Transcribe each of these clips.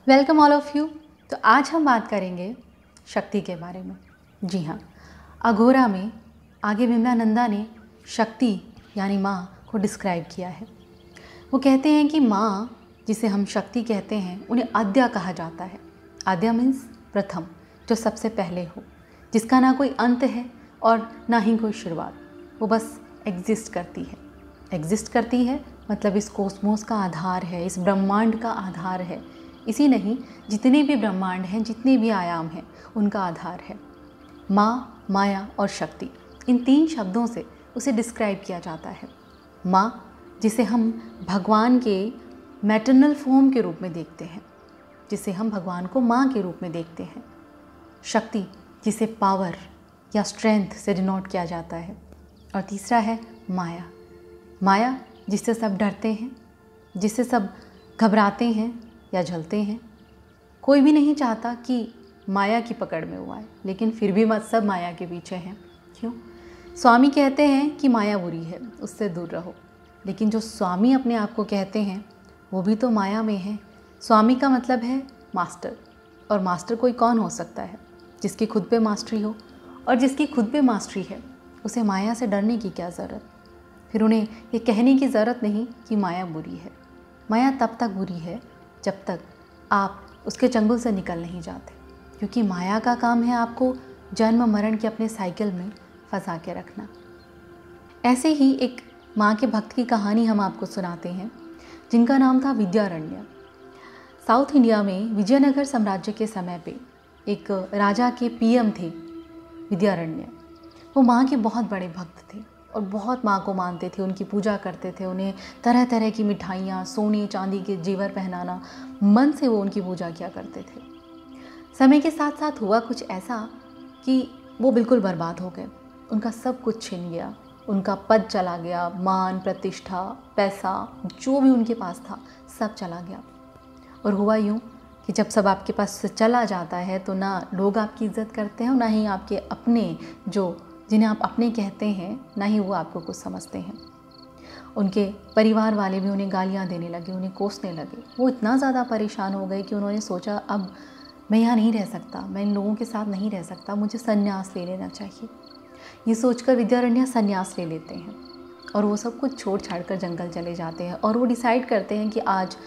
Welcome all of you. तो आज हम बात करेंगे शक्ति के बारे में। जी हाँ, अघोरा में आगे विमलानंदा ने शक्ति यानी माँ को डिस्क्राइब किया है। वो कहते हैं कि माँ जिसे हम शक्ति कहते हैं उन्हें आद्या कहा जाता है। आद्या मीन्स प्रथम, जो सबसे पहले हो, जिसका ना कोई अंत है और ना ही कोई शुरुआत। वो बस एग्जिस्ट करती है। एग्जिस्ट करती है मतलब इस कॉस्मोस का आधार है, इस ब्रह्मांड का आधार है। इसी नहीं, जितने भी ब्रह्मांड हैं, जितने भी आयाम हैं, उनका आधार है। माँ, माया और शक्ति, इन तीन शब्दों से उसे डिस्क्राइब किया जाता है। माँ जिसे हम भगवान के मैटरनल फॉर्म के रूप में देखते हैं, जिसे हम भगवान को माँ के रूप में देखते हैं। शक्ति जिसे पावर या स्ट्रेंथ से डिनोट किया जाता है। और तीसरा है माया। माया जिससे सब डरते हैं, जिससे सब घबराते हैं या जलते हैं। कोई भी नहीं चाहता कि माया की पकड़ में हुआ है, लेकिन फिर भी मत सब माया के पीछे हैं। क्यों? स्वामी कहते हैं कि माया बुरी है, उससे दूर रहो। लेकिन जो स्वामी अपने आप को कहते हैं वो भी तो माया में है। स्वामी का मतलब है मास्टर, और मास्टर कोई कौन हो सकता है? जिसकी खुद पे मास्टरी हो, और जिसकी खुद पे मास्टरी है उसे माया से डरने की क्या ज़रूरत? फिर उन्हें ये कहने की ज़रूरत नहीं कि माया बुरी है। माया तब तक बुरी है जब तक आप उसके चंगुल से निकल नहीं जाते, क्योंकि माया का काम है आपको जन्म मरण के अपने साइकिल में फंसा के रखना। ऐसे ही एक माँ के भक्त की कहानी हम आपको सुनाते हैं, जिनका नाम था विद्यारण्य। साउथ इंडिया में विजयनगर साम्राज्य के समय पे एक राजा के पीएम थे विद्यारण्य। वो माँ के बहुत बड़े भक्त थे और बहुत माँ को मानते थे, उनकी पूजा करते थे। उन्हें तरह तरह की मिठाइयाँ, सोने चांदी के जेवर पहनाना, मन से वो उनकी पूजा किया करते थे। समय के साथ साथ हुआ कुछ ऐसा कि वो बिल्कुल बर्बाद हो गए। उनका सब कुछ छिन गया, उनका पद चला गया, मान प्रतिष्ठा, पैसा, जो भी उनके पास था सब चला गया। और हुआ यूँ कि जब सब आपके पास से चला जाता है तो ना लोग आपकी इज्जत करते हैं, ना ही आपके अपने जिन्हें आप अपने कहते हैं, ना ही वो आपको कुछ समझते हैं। उनके परिवार वाले भी उन्हें गालियाँ देने लगे, उन्हें कोसने लगे। वो इतना ज़्यादा परेशान हो गए कि उन्होंने सोचा अब मैं यहाँ नहीं रह सकता, मैं इन लोगों के साथ नहीं रह सकता, मुझे संन्यास ले लेना चाहिए। ये सोचकर विद्यारण्य संन्यास ले लेते हैं और वो सब कुछ छोड़ छाड़ कर जंगल चले जाते हैं। और वो डिसाइड करते हैं कि आज,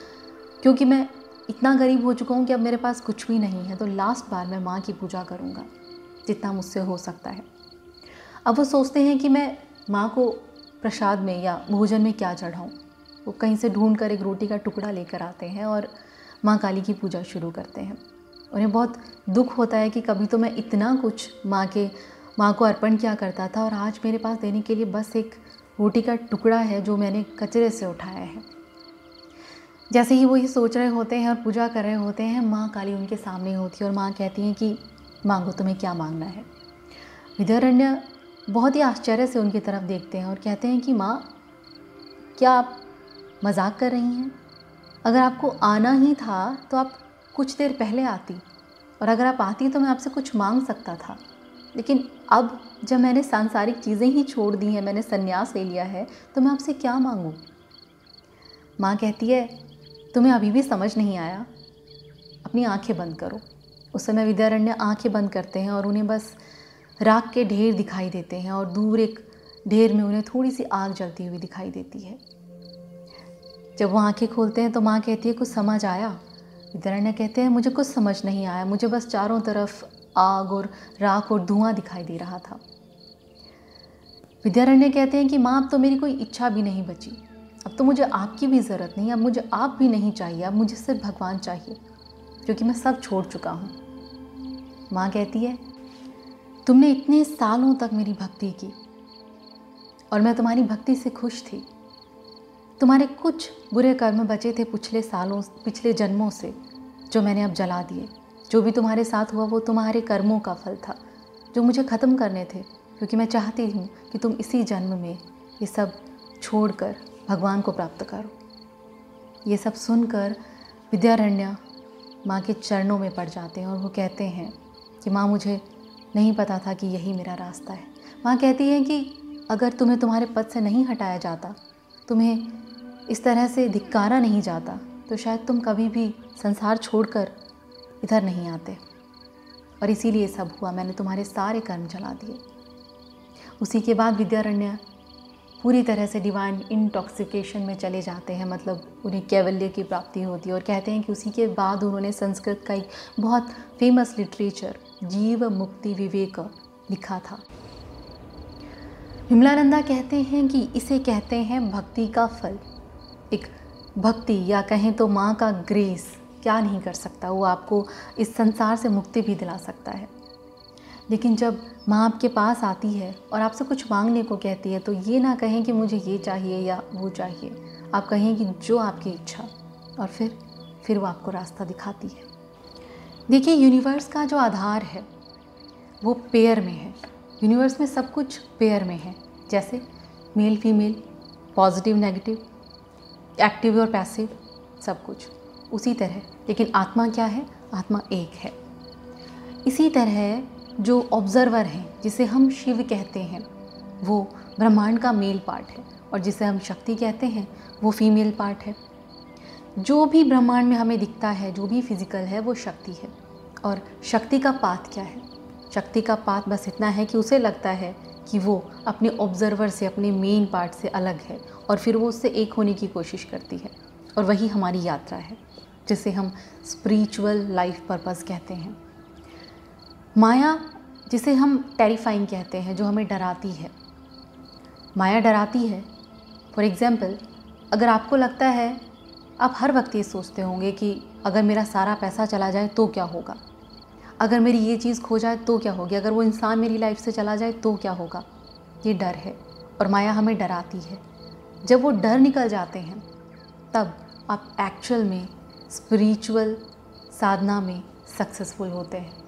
क्योंकि मैं इतना गरीब हो चुका हूँ कि अब मेरे पास कुछ भी नहीं है, तो लास्ट बार मैं माँ की पूजा करूँगा जितना मुझसे हो सकता है। अब वो सोचते हैं कि मैं माँ को प्रसाद में या भोजन में क्या चढ़ाऊँ। वो कहीं से ढूंढ कर एक रोटी का टुकड़ा लेकर आते हैं और माँ काली की पूजा शुरू करते हैं। उन्हें बहुत दुख होता है कि कभी तो मैं इतना कुछ माँ को अर्पण किया करता था और आज मेरे पास देने के लिए बस एक रोटी का टुकड़ा है जो मैंने कचरे से उठाया है। जैसे ही वो ये सोच रहे होते हैं और पूजा कर रहे होते हैं, माँ काली उनके सामने होती है और माँ कहती हैं कि मांगो, तुम्हें क्या मांगना है। विद्यारण्य बहुत ही आश्चर्य से उनकी तरफ देखते हैं और कहते हैं कि माँ, क्या आप मजाक कर रही हैं? अगर आपको आना ही था तो आप कुछ देर पहले आती, और अगर आप आती तो मैं आपसे कुछ मांग सकता था। लेकिन अब जब मैंने सांसारिक चीज़ें ही छोड़ दी हैं, मैंने संन्यास ले लिया है, तो मैं आपसे क्या मांगूं? माँ कहती है, तुम्हें अभी भी समझ नहीं आया? अपनी आंखें बंद करो। उस समय विद्यारण्य आंखें बंद करते हैं और उन्हें बस राख के ढेर दिखाई देते हैं और दूर एक ढेर में उन्हें थोड़ी सी आग जलती हुई दिखाई देती है। जब वो आंखें खोलते हैं तो माँ कहती है, कुछ समझ आया? विद्यारण्य कहते हैं, मुझे कुछ समझ नहीं आया, मुझे बस चारों तरफ आग और राख और धुआं दिखाई दे रहा था। विद्यारण्य कहते हैं कि माँ, अब तो मेरी कोई इच्छा भी नहीं बची, अब तो मुझे आपकी भी ज़रूरत नहीं, अब मुझे आप भी नहीं चाहिए, अब मुझे सिर्फ भगवान चाहिए, क्योंकि मैं सब छोड़ चुका हूँ। माँ कहती है, तुमने इतने सालों तक मेरी भक्ति की और मैं तुम्हारी भक्ति से खुश थी। तुम्हारे कुछ बुरे कर्म बचे थे पिछले जन्मों से, जो मैंने अब जला दिए। जो भी तुम्हारे साथ हुआ वो तुम्हारे कर्मों का फल था, जो मुझे ख़त्म करने थे, क्योंकि मैं चाहती हूँ कि तुम इसी जन्म में ये सब छोड़कर भगवान को प्राप्त करो। ये सब सुनकर विद्यारण्य माँ के चरणों में पड़ जाते हैं और वो कहते हैं कि माँ, मुझे नहीं पता था कि यही मेरा रास्ता है। माँ कहती है कि अगर तुम्हें तुम्हारे पद से नहीं हटाया जाता, तुम्हें इस तरह से धिक्कारा नहीं जाता, तो शायद तुम कभी भी संसार छोड़कर इधर नहीं आते। और इसीलिए सब हुआ, मैंने तुम्हारे सारे कर्म जला दिए। उसी के बाद विद्यारण्य पूरी तरह से डिवाइन इंटॉक्सिकेशन में चले जाते हैं, मतलब उन्हें कैवल्य की प्राप्ति होती है। और कहते हैं कि उसी के बाद उन्होंने संस्कृत का एक बहुत फेमस लिटरेचर जीव मुक्ति विवेक लिखा था। विमलानंदा कहते हैं कि इसे कहते हैं भक्ति का फल। एक भक्ति या कहें तो माँ का ग्रेस क्या नहीं कर सकता, वो आपको इस संसार से मुक्ति भी दिला सकता है। लेकिन जब माँ आपके पास आती है और आपसे कुछ मांगने को कहती है, तो ये ना कहें कि मुझे ये चाहिए या वो चाहिए, आप कहें कि जो आपकी इच्छा, और फिर वो आपको रास्ता दिखाती है। देखिए, यूनिवर्स का जो आधार है वो पेयर में है। यूनिवर्स में सब कुछ पेयर में है, जैसे male female, positive negative, active और पैसिव, सब कुछ उसी तरह। लेकिन आत्मा क्या है? आत्मा एक है। इसी तरह जो ऑब्जर्वर हैं, जिसे हम शिव कहते हैं, वो ब्रह्मांड का मेल पार्ट है, और जिसे हम शक्ति कहते हैं वो फीमेल पार्ट है। जो भी ब्रह्मांड में हमें दिखता है, जो भी फिजिकल है, वो शक्ति है। और शक्ति का पाथ क्या है? शक्ति का पाथ बस इतना है कि उसे लगता है कि वो अपने ऑब्जर्वर से, अपने मेन पार्ट से अलग है, और फिर वो उससे एक होने की कोशिश करती है। और वही हमारी यात्रा है, जिसे हम स्पिरिचुअल लाइफ पर्पस कहते हैं। माया, जिसे हम टेरिफाइंग कहते हैं, जो हमें डराती है। माया डराती है। फॉर एग्ज़ाम्पल, अगर आपको लगता है, आप हर वक्त ये सोचते होंगे कि अगर मेरा सारा पैसा चला जाए तो क्या होगा, अगर मेरी ये चीज़ खो जाए तो क्या होगी, अगर वो इंसान मेरी लाइफ से चला जाए तो क्या होगा। ये डर है, और माया हमें डराती है। जब वो डर निकल जाते हैं, तब आप एक्चुअल में स्पिरिचुअल साधना में सक्सेसफुल होते हैं।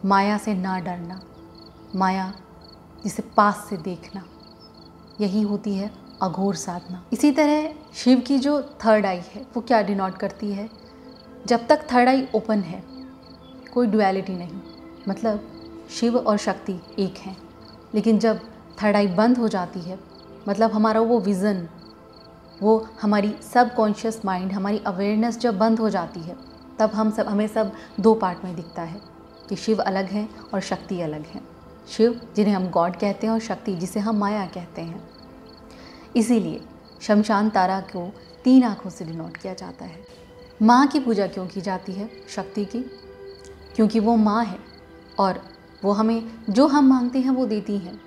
माया से ना डरना, माया जिसे पास से देखना, यही होती है अघोर साधना। इसी तरह शिव की जो थर्ड आई है, वो क्या डिनोट करती है? जब तक थर्ड आई ओपन है, कोई डुअलिटी नहीं, मतलब शिव और शक्ति एक हैं। लेकिन जब थर्ड आई बंद हो जाती है, मतलब हमारा वो विज़न, वो हमारी सबकॉन्शियस माइंड, हमारी अवेयरनेस जब बंद हो जाती है, तब हमें सब दो पार्ट में दिखता है कि शिव अलग है और शक्ति अलग है। शिव जिन्हें हम गॉड कहते हैं, और शक्ति जिसे हम माया कहते हैं। इसीलिए शमशान तारा को 3 आँखों से डिनोट किया जाता है। माँ की पूजा क्यों की जाती है? शक्ति की, क्योंकि वो माँ है और वो हमें जो हम मांगते हैं वो देती हैं।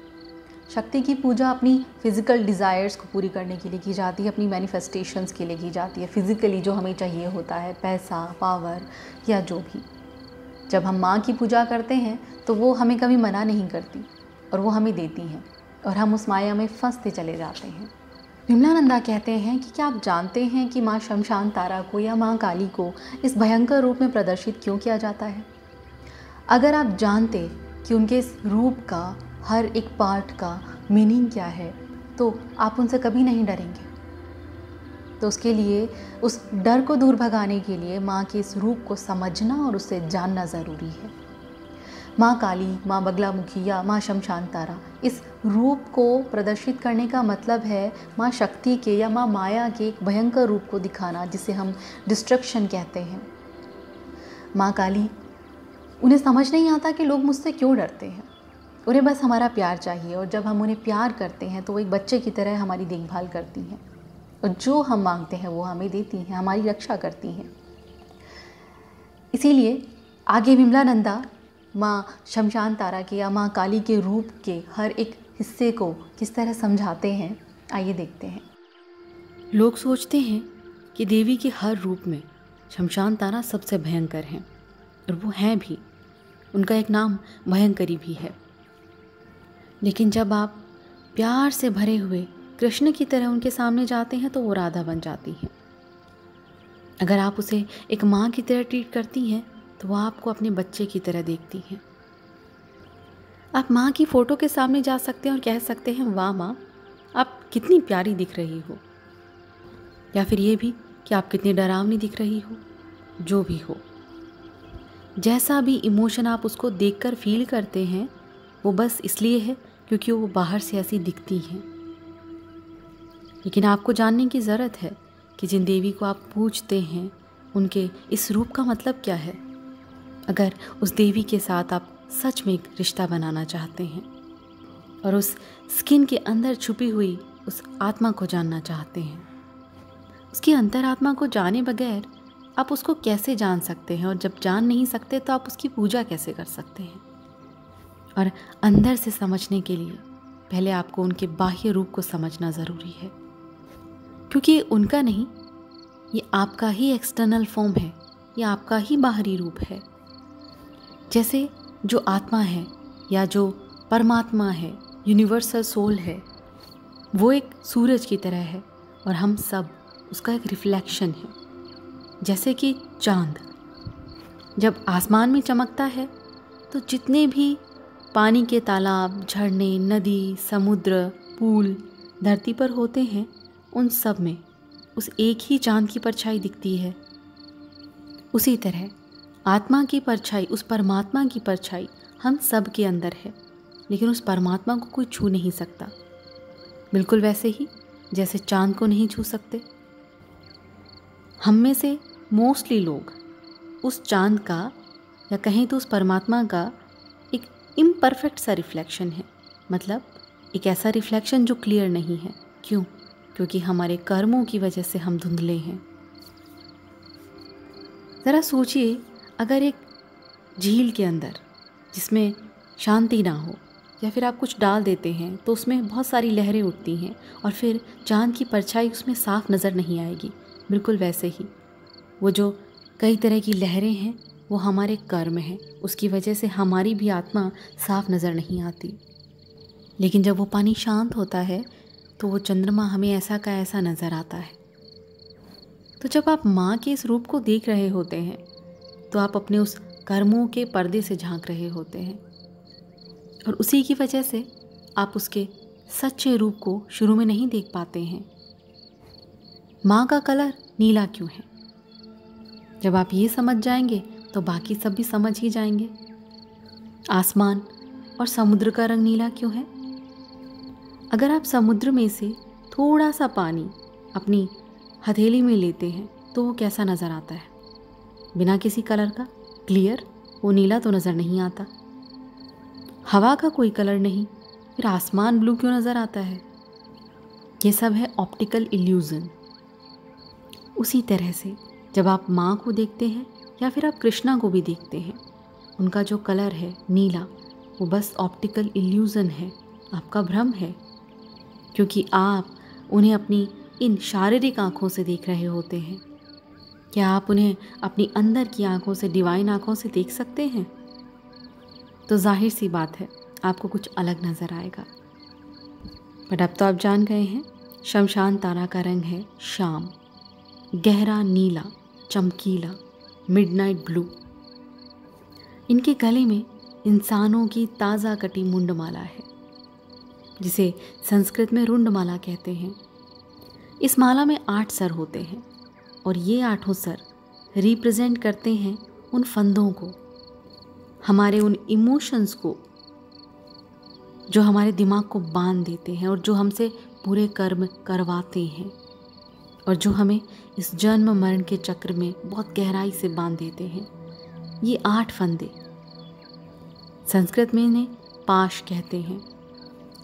शक्ति की पूजा अपनी फ़िज़िकल डिज़ायर्स को पूरी करने के लिए की जाती है, अपनी मैनिफेस्टेशंस के लिए की जाती है। फ़िज़िकली जो हमें चाहिए होता है, पैसा, पावर या जो भी। जब हम माँ की पूजा करते हैं तो वो हमें कभी मना नहीं करती, और वो हमें देती हैं, और हम उस माया में फंसते चले जाते हैं। विमलानंदा कहते हैं कि क्या आप जानते हैं कि माँ शमशान तारा को या माँ काली को इस भयंकर रूप में प्रदर्शित क्यों किया जाता है? अगर आप जानते कि उनके इस रूप का हर एक पार्ट का मीनिंग क्या है, तो आप उनसे कभी नहीं डरेंगे। तो उसके लिए, उस डर को दूर भगाने के लिए माँ के इस रूप को समझना और उसे जानना ज़रूरी है। माँ काली, माँ बगलामुखी या माँ शमशान तारा, इस रूप को प्रदर्शित करने का मतलब है माँ शक्ति के या माँ माया के एक भयंकर रूप को दिखाना, जिसे हम डिस्ट्रक्शन कहते हैं। माँ काली, उन्हें समझ नहीं आता कि लोग मुझसे क्यों डरते हैं। उन्हें बस हमारा प्यार चाहिए, और जब हम उन्हें प्यार करते हैं तो वो एक बच्चे की तरह हमारी देखभाल करती हैं, और जो हम मांगते हैं वो हमें देती हैं, हमारी रक्षा करती हैं। इसीलिए आगे विमलानंदा माँ शमशान तारा के या माँ काली के रूप के हर एक हिस्से को किस तरह समझाते हैं, आइए देखते हैं। लोग सोचते हैं कि देवी के हर रूप में शमशान तारा सबसे भयंकर हैं, और वो हैं भी। उनका एक नाम भयंकरी भी है। लेकिन जब आप प्यार से भरे हुए कृष्ण की तरह उनके सामने जाते हैं तो वो राधा बन जाती हैं। अगर आप उसे एक माँ की तरह ट्रीट करती हैं तो वो आपको अपने बच्चे की तरह देखती हैं। आप माँ की फ़ोटो के सामने जा सकते हैं और कह सकते हैं, वाह माँ, आप कितनी प्यारी दिख रही हो, या फिर ये भी कि आप कितनी डरावनी दिख रही हो। जो भी हो, जैसा भी इमोशन आप उसको देखकर फील करते हैं, वो बस इसलिए है क्योंकि वो बाहर से ऐसी दिखती हैं। लेकिन आपको जानने की ज़रूरत है कि जिन देवी को आप पूजते हैं उनके इस रूप का मतलब क्या है। अगर उस देवी के साथ आप सच में एक रिश्ता बनाना चाहते हैं और उस स्किन के अंदर छुपी हुई उस आत्मा को जानना चाहते हैं, उसकी अंतरात्मा को जाने बगैर आप उसको कैसे जान सकते हैं, और जब जान नहीं सकते तो आप उसकी पूजा कैसे कर सकते हैं। और अंदर से समझने के लिए पहले आपको उनके बाह्य रूप को समझना ज़रूरी है, क्योंकि उनका नहीं, ये आपका ही एक्सटर्नल फॉर्म है, ये आपका ही बाहरी रूप है। जैसे जो आत्मा है या जो परमात्मा है, यूनिवर्सल सोल है, वो एक सूरज की तरह है और हम सब उसका एक रिफ्लेक्शन है। जैसे कि चांद जब आसमान में चमकता है तो जितने भी पानी के तालाब, झरने, नदी, समुद्र, पूल धरती पर होते हैं, उन सब में उस एक ही चांद की परछाई दिखती है। उसी तरह आत्मा की परछाई, उस परमात्मा की परछाई हम सब के अंदर है, लेकिन उस परमात्मा को कोई छू नहीं सकता। बिल्कुल वैसे ही जैसे चांद को नहीं छू सकते। हम में से मोस्टली लोग उस चांद का या कहें तो उस परमात्मा का एक इम्परफेक्ट सा रिफ्लेक्शन है, मतलब एक ऐसा रिफ्लेक्शन जो क्लियर नहीं है। क्यों? क्योंकि हमारे कर्मों की वजह से हम धुंधले हैं। ज़रा सोचिए, अगर एक झील के अंदर जिसमें शांति ना हो, या फिर आप कुछ डाल देते हैं तो उसमें बहुत सारी लहरें उठती हैं और फिर चांद की परछाई उसमें साफ नज़र नहीं आएगी। बिल्कुल वैसे ही वो जो कई तरह की लहरें हैं वो हमारे कर्म हैं, उसकी वजह से हमारी भी आत्मा साफ नज़र नहीं आती। लेकिन जब वो पानी शांत होता है तो वो चंद्रमा हमें ऐसा का ऐसा नज़र आता है। तो जब आप माँ के इस रूप को देख रहे होते हैं तो आप अपने उस कर्मों के पर्दे से झांक रहे होते हैं, और उसी की वजह से आप उसके सच्चे रूप को शुरू में नहीं देख पाते हैं। माँ का कलर नीला क्यों है? जब आप ये समझ जाएंगे तो बाकी सब भी समझ ही जाएंगे। आसमान और समुद्र का रंग नीला क्यों है? अगर आप समुद्र में से थोड़ा सा पानी अपनी हथेली में लेते हैं तो वो कैसा नज़र आता है? बिना किसी कलर का, क्लियर, वो नीला तो नज़र नहीं आता। हवा का कोई कलर नहीं, फिर आसमान ब्लू क्यों नज़र आता है? ये सब है ऑप्टिकल इल्यूज़न। उसी तरह से जब आप माँ को देखते हैं या फिर आप कृष्णा को भी देखते हैं, उनका जो कलर है नीला, वो बस ऑप्टिकल इल्यूज़न है, आपका भ्रम है, क्योंकि आप उन्हें अपनी इन शारीरिक आँखों से देख रहे होते हैं। क्या आप उन्हें अपनी अंदर की आँखों से, डिवाइन आँखों से देख सकते हैं? तो जाहिर सी बात है आपको कुछ अलग नज़र आएगा। बट अब तो आप जान गए हैं, शमशान तारा का रंग है शाम, गहरा नीला, चमकीला, मिडनाइट ब्लू। इनके गले में इंसानों की ताज़ा कटी मुंडमाला है, जिसे संस्कृत में रुंडमाला कहते हैं। इस माला में 8 सर होते हैं और ये 8 सर रिप्रेजेंट करते हैं उन फंदों को, हमारे उन इमोशंस को जो हमारे दिमाग को बांध देते हैं और जो हमसे बुरे कर्म करवाते हैं और जो हमें इस जन्म मरण के चक्र में बहुत गहराई से बांध देते हैं। ये 8 फंदे, संस्कृत में इन्हें पाश कहते हैं,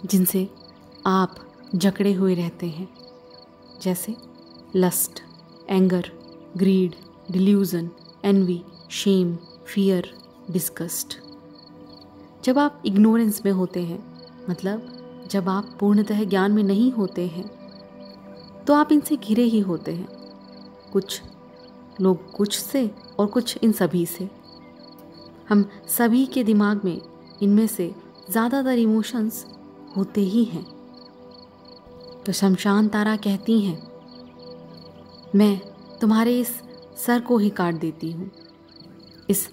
जिनसे आप जकड़े हुए रहते हैं, जैसे lust, anger, greed, delusion, envy, shame, fear, disgust. जब आप इग्नोरेंस में होते हैं, मतलब जब आप पूर्णतः ज्ञान में नहीं होते हैं, तो आप इनसे घिरे ही होते हैं, कुछ लोग कुछ से और कुछ इन सभी से। हम सभी के दिमाग में इनमें से ज़्यादातर इमोशंस होते ही हैं। तो शमशान तारा कहती हैं, मैं तुम्हारे इस सर को ही काट देती हूँ, इस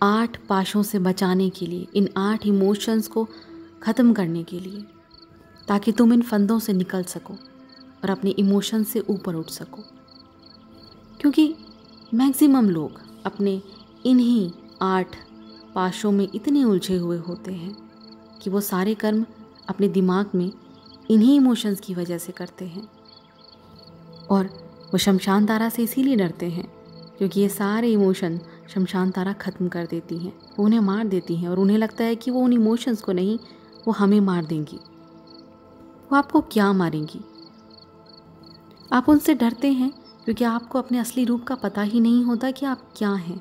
8 पाशों से बचाने के लिए, इन 8 इमोशंस को ख़त्म करने के लिए, ताकि तुम इन फंदों से निकल सको और अपने इमोशन से ऊपर उठ सको। क्योंकि मैक्सिमम लोग अपने इन्हीं 8 पाशों में इतने उलझे हुए होते हैं कि वो सारे कर्म अपने दिमाग में इन्हीं इमोशंस की वजह से करते हैं। और वो शमशान तारा से इसीलिए डरते हैं क्योंकि ये सारे इमोशन शमशान तारा ख़त्म कर देती हैं, वो उन्हें मार देती हैं और उन्हें लगता है कि वो उन इमोशंस को नहीं, वो हमें मार देंगी। वो आपको क्या मारेंगी? आप उनसे डरते हैं क्योंकि आपको अपने असली रूप का पता ही नहीं होता कि आप क्या हैं।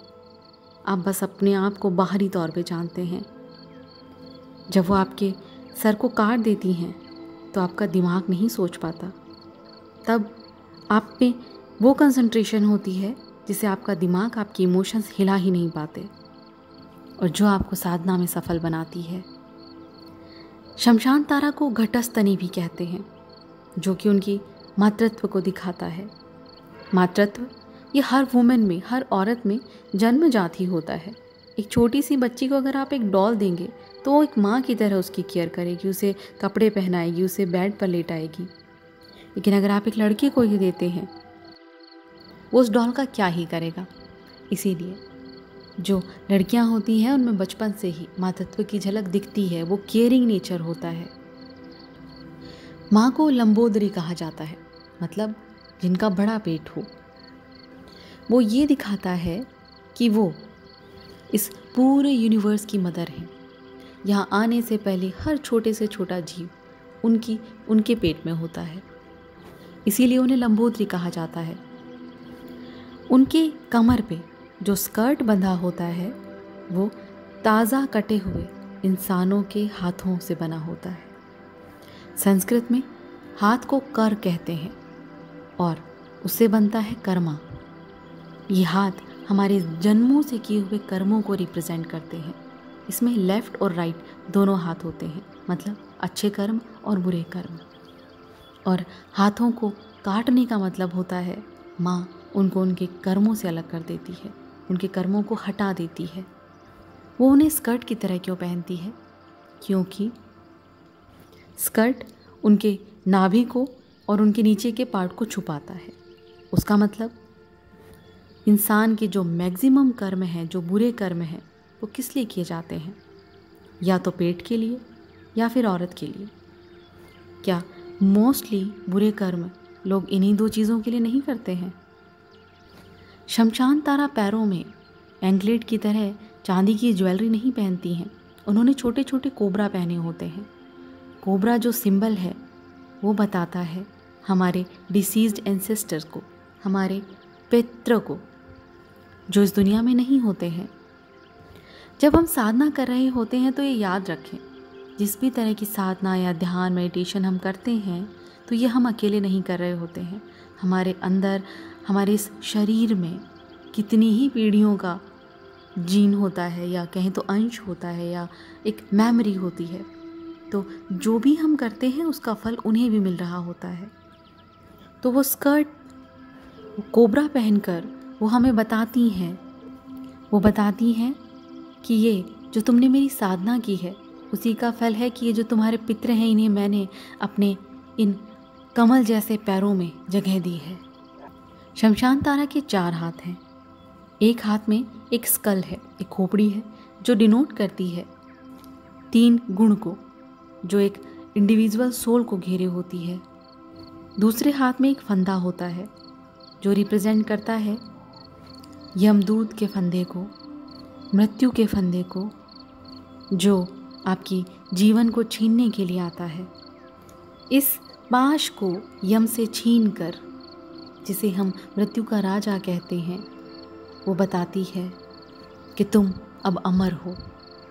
आप बस अपने आप को बाहरी तौर पे जानते हैं। जब वो आपके सर को काट देती हैं तो आपका दिमाग नहीं सोच पाता, तब आप पे वो कंसंट्रेशन होती है जिसे आपका दिमाग, आपके इमोशंस हिला ही नहीं पाते, और जो आपको साधना में सफल बनाती है। शमशान तारा को घटस्थनी भी कहते हैं, जो कि उनकी मातृत्व को दिखाता है। मातृत्व ये हर वुमेन में, हर औरत में जन्मजात ही होता है। एक छोटी सी बच्ची को अगर आप एक डॉल देंगे तो वो एक माँ की तरह उसकी केयर करेगी, उसे कपड़े पहनाएगी, उसे बेड पर लेटाएगी। लेकिन अगर आप एक लड़की को ही देते हैं, वो उस डॉल का क्या ही करेगा। इसीलिए जो लड़कियां होती हैं उनमें बचपन से ही मातृत्व की झलक दिखती है, वो केयरिंग नेचर होता है। माँ को लंबोदरी कहा जाता है, मतलब जिनका बड़ा पेट हो। वो ये दिखाता है कि वो इस पूरे यूनिवर्स की मदर है। यहाँ आने से पहले हर छोटे से छोटा जीव उनके पेट में होता है, इसीलिए उन्हें लंबोदरी कहा जाता है। उनके कमर पे जो स्कर्ट बंधा होता है वो ताज़ा कटे हुए इंसानों के हाथों से बना होता है। संस्कृत में हाथ को कर कहते हैं और उससे बनता है कर्मा। ये हाथ हमारे जन्मों से किए हुए कर्मों को रिप्रेजेंट करते हैं। इसमें लेफ़्ट और राइट दोनों हाथ होते हैं, मतलब अच्छे कर्म और बुरे कर्म। और हाथों को काटने का मतलब होता है माँ उनको उनके कर्मों से अलग कर देती है, उनके कर्मों को हटा देती है। वो उन्हें स्कर्ट की तरह क्यों पहनती है? क्योंकि स्कर्ट उनके नाभि को और उनके नीचे के पार्ट को छुपाता है। उसका मतलब इंसान के जो मैक्सिमम कर्म हैं, जो बुरे कर्म हैं, वो किस लिए किए जाते हैं? या तो पेट के लिए या फिर औरत के लिए। क्या मोस्टली बुरे कर्म लोग इन्हीं दो चीज़ों के लिए नहीं करते हैं? शमशान तारा पैरों में एंकलेट की तरह चांदी की ज्वेलरी नहीं पहनती हैं। उन्होंने छोटे छोटे कोबरा पहने होते हैं। कोबरा जो सिंबल है वो बताता है हमारे डिसीज्ड एंसेस्टर्स को, हमारे पितरों को, जो इस दुनिया में नहीं होते हैं। जब हम साधना कर रहे होते हैं तो ये याद रखें, जिस भी तरह की साधना या ध्यान मेडिटेशन हम करते हैं तो ये हम अकेले नहीं कर रहे होते हैं। हमारे अंदर, हमारे इस शरीर में कितनी ही पीढ़ियों का जीन होता है, या कहें तो अंश होता है, या एक मेमोरी होती है। तो जो भी हम करते हैं उसका फल उन्हें भी मिल रहा होता है। तो वो स्कर्ट, वो कोबरा पहनकर वो हमें बताती हैं, वो बताती हैं कि ये जो तुमने मेरी साधना की है उसी का फल है कि ये जो तुम्हारे पितर हैं इन्हें मैंने अपने इन कमल जैसे पैरों में जगह दी है। शमशान तारा के 4 हाथ हैं। एक हाथ में एक स्कल है, एक खोपड़ी है, जो डिनोट करती है 3 गुण को, जो एक इंडिविजुअल सोल को घेरे होती है। दूसरे हाथ में एक फंदा होता है जो रिप्रेजेंट करता है यमदूत के फंदे को, मृत्यु के फंदे को, जो आपकी जीवन को छीनने के लिए आता है। इस पाश को यम से छीन कर, जिसे हम मृत्यु का राजा कहते हैं, वो बताती है कि तुम अब अमर हो,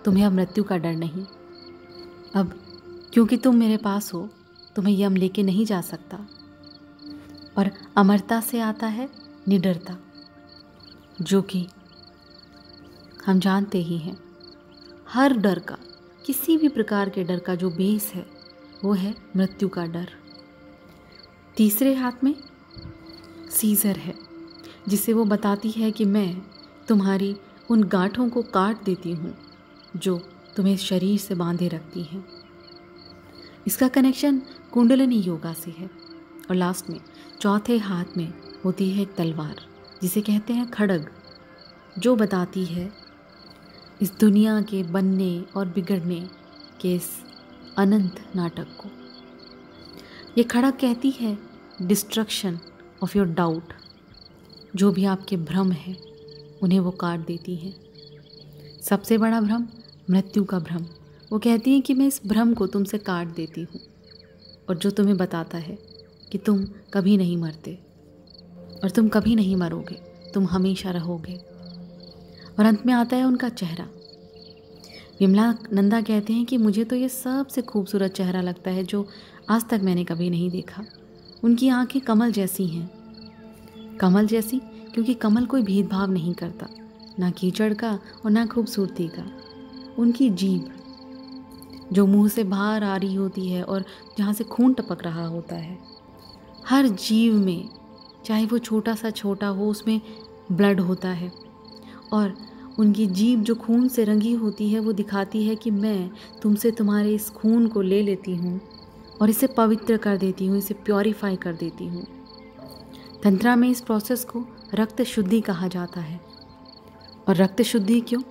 तुम्हें अब मृत्यु का डर नहीं। अब क्योंकि तुम मेरे पास हो, तुम्हें यम लेके नहीं जा सकता। और अमरता से आता है निडरता, जो कि हम जानते ही हैं हर डर का, किसी भी प्रकार के डर का जो बेस है वो है मृत्यु का डर। तीसरे हाथ में सीजर है, जिसे वो बताती है कि मैं तुम्हारी उन गांठों को काट देती हूँ जो तुम्हें शरीर से बांधे रखती हैं। इसका कनेक्शन कुंडलिनी योगा से है। और लास्ट में चौथे हाथ में होती है एक तलवार, जिसे कहते हैं खड्ग, जो बताती है इस दुनिया के बनने और बिगड़ने के इस अनंत नाटक को। ये खड्ग कहती है डिस्ट्रक्शन ऑफ योर डाउट, जो भी आपके भ्रम है उन्हें वो काट देती हैं। सबसे बड़ा भ्रम मृत्यु का भ्रम। वो कहती हैं कि मैं इस भ्रम को तुमसे काट देती हूँ, और जो तुम्हें बताता है कि तुम कभी नहीं मरते और तुम कभी नहीं मरोगे, तुम हमेशा रहोगे। और अंत में आता है उनका चेहरा। विमला नंदा कहते हैं कि मुझे तो ये सबसे खूबसूरत चेहरा लगता है जो आज तक मैंने कभी नहीं देखा। उनकी आंखें कमल जैसी हैं। कमल जैसी क्योंकि कमल कोई भेदभाव नहीं करता, ना कीचड़ का और ना खूबसूरती का। उनकी जीभ जो मुंह से बाहर आ रही होती है और जहाँ से खून टपक रहा होता है, हर जीव में, चाहे वो छोटा सा छोटा हो, उसमें ब्लड होता है। और उनकी जीभ जो खून से रंगी होती है वो दिखाती है कि मैं तुमसे तुम्हारे इस खून को ले लेती हूँ और इसे पवित्र कर देती हूँ, इसे प्योरीफाई कर देती हूँ। तंत्रा में इस प्रोसेस को रक्त शुद्धि कहा जाता है। और रक्त शुद्धि क्यों?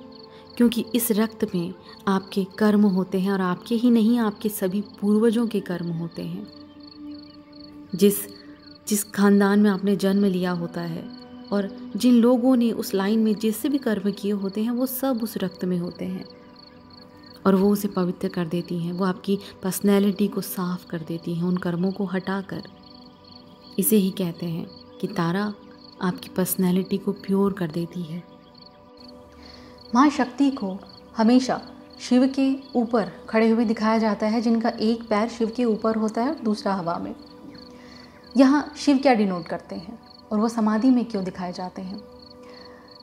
क्योंकि इस रक्त में आपके कर्म होते हैं, और आपके ही नहीं, आपके सभी पूर्वजों के कर्म होते हैं। जिस खानदान में आपने जन्म लिया होता है और जिन लोगों ने उस लाइन में जिससे भी कर्म किए होते हैं, वो सब उस रक्त में होते हैं और वो उसे पवित्र कर देती हैं। वो आपकी पर्सनैलिटी को साफ कर देती हैं, उन कर्मों को हटाकर। इसे ही कहते हैं कि तारा आपकी पर्सनैलिटी को प्योर कर देती है। माँ शक्ति को हमेशा शिव के ऊपर खड़े हुए दिखाया जाता है, जिनका एक पैर शिव के ऊपर होता है और दूसरा हवा में। यहाँ शिव क्या डिनोट करते हैं और वो समाधि में क्यों दिखाए जाते हैं?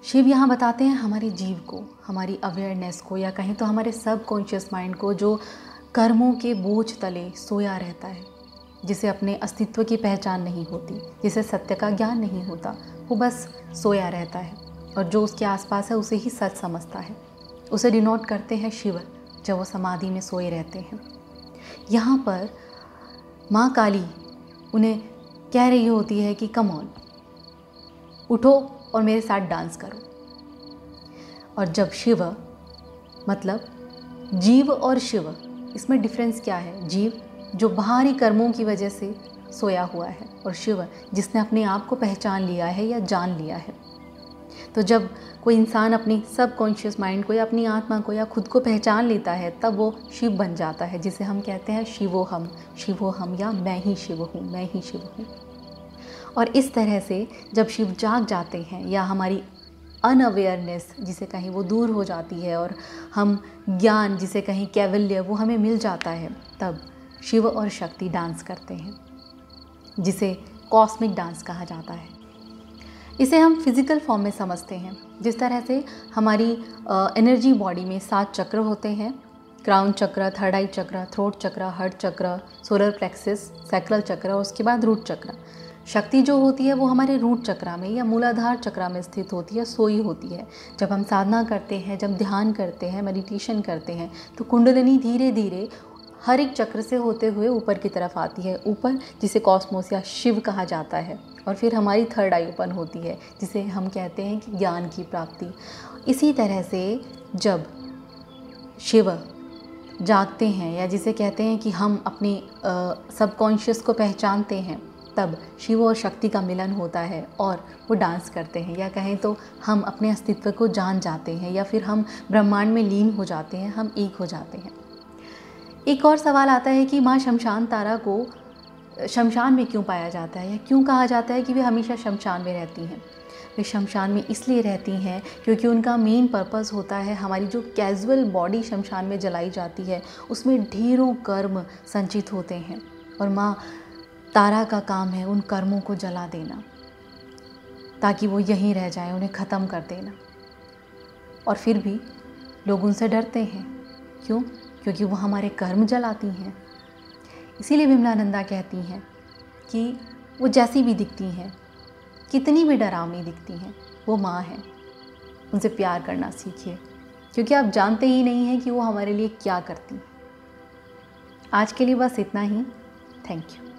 शिव यहाँ बताते हैं हमारी जीव को, हमारी अवेयरनेस को, या कहीं तो हमारे सबकॉन्शियस माइंड को, जो कर्मों के बोझ तले सोया रहता है, जिसे अपने अस्तित्व की पहचान नहीं होती, जिसे सत्य का ज्ञान नहीं होता, वो बस सोया रहता है और जो उसके आसपास है उसे ही सच समझता है। उसे डिनोट करते हैं शिव, जब वो समाधि में सोए रहते हैं। यहाँ पर माँ काली उन्हें कह रही होती है कि कम ऑन, उठो और मेरे साथ डांस करो। और जब शिव, मतलब जीव और शिव, इसमें डिफरेंस क्या है? जीव जो बाहरी कर्मों की वजह से सोया हुआ है, और शिव जिसने अपने आप को पहचान लिया है या जान लिया है। तो जब कोई इंसान अपनी सबकॉन्शियस माइंड को या अपनी आत्मा को या खुद को पहचान लेता है, तब वो शिव बन जाता है, जिसे हम कहते हैं शिवोहम, शिवोहम, या मैं ही शिव हूँ, मैं ही शिव हूँ। और इस तरह से जब शिव जाग जाते हैं या हमारी अनअवेयरनेस जिसे कहीं वो दूर हो जाती है और हम ज्ञान जिसे कहीं कैवल्य वो हमें मिल जाता है, तब शिव और शक्ति डांस करते हैं, जिसे कॉस्मिक डांस कहा जाता है। इसे हम फिज़िकल फॉर्म में समझते हैं। जिस तरह से हमारी एनर्जी बॉडी में 7 चक्र होते हैं, क्राउन चक्र, थर्ड आई चक्र, थ्रोट चक्र, हार्ट चक्र, सोलर प्लेक्सिस, सैक्रल चक्र, और उसके बाद रूट चक्र। शक्ति जो होती है वो हमारे रूट चक्र में या मूलाधार चक्र में स्थित होती है, सोई होती है। जब हम साधना करते हैं, जब ध्यान करते हैं, मेडिटेशन करते हैं, तो कुंडलिनी धीरे धीरे हर एक चक्र से होते हुए ऊपर की तरफ आती है, ऊपर जिसे कॉस्मोस या शिव कहा जाता है। और फिर हमारी थर्ड आई ओपन होती है, जिसे हम कहते हैं कि ज्ञान की प्राप्ति। इसी तरह से जब शिव जागते हैं, या जिसे कहते हैं कि हम अपने सबकॉन्शियस को पहचानते हैं, तब शिव और शक्ति का मिलन होता है और वो डांस करते हैं, या कहें तो हम अपने अस्तित्व को जान जाते हैं, या फिर हम ब्रह्मांड में लीन हो जाते हैं, हम एक हो जाते हैं। एक और सवाल आता है कि माँ शमशान तारा को शमशान में क्यों पाया जाता है, या क्यों कहा जाता है कि वे हमेशा शमशान में रहती हैं? वे शमशान में इसलिए रहती हैं क्योंकि उनका मेन पर्पस होता है, हमारी जो कैजुअल बॉडी शमशान में जलाई जाती है उसमें ढेरों कर्म संचित होते हैं, और माँ तारा का काम है उन कर्मों को जला देना, ताकि वो यहीं रह जाएं, उन्हें ख़त्म कर देना। और फिर भी लोग उनसे डरते हैं। क्यों? क्योंकि वो हमारे कर्म जलाती हैं। इसीलिए विमलानंदा कहती हैं कि वो जैसी भी दिखती हैं, कितनी भी डरावनी दिखती हैं, वो माँ हैं। उनसे प्यार करना सीखिए, क्योंकि आप जानते ही नहीं हैं कि वो हमारे लिए क्या करती हैं। आज के लिए बस इतना ही। Thank you.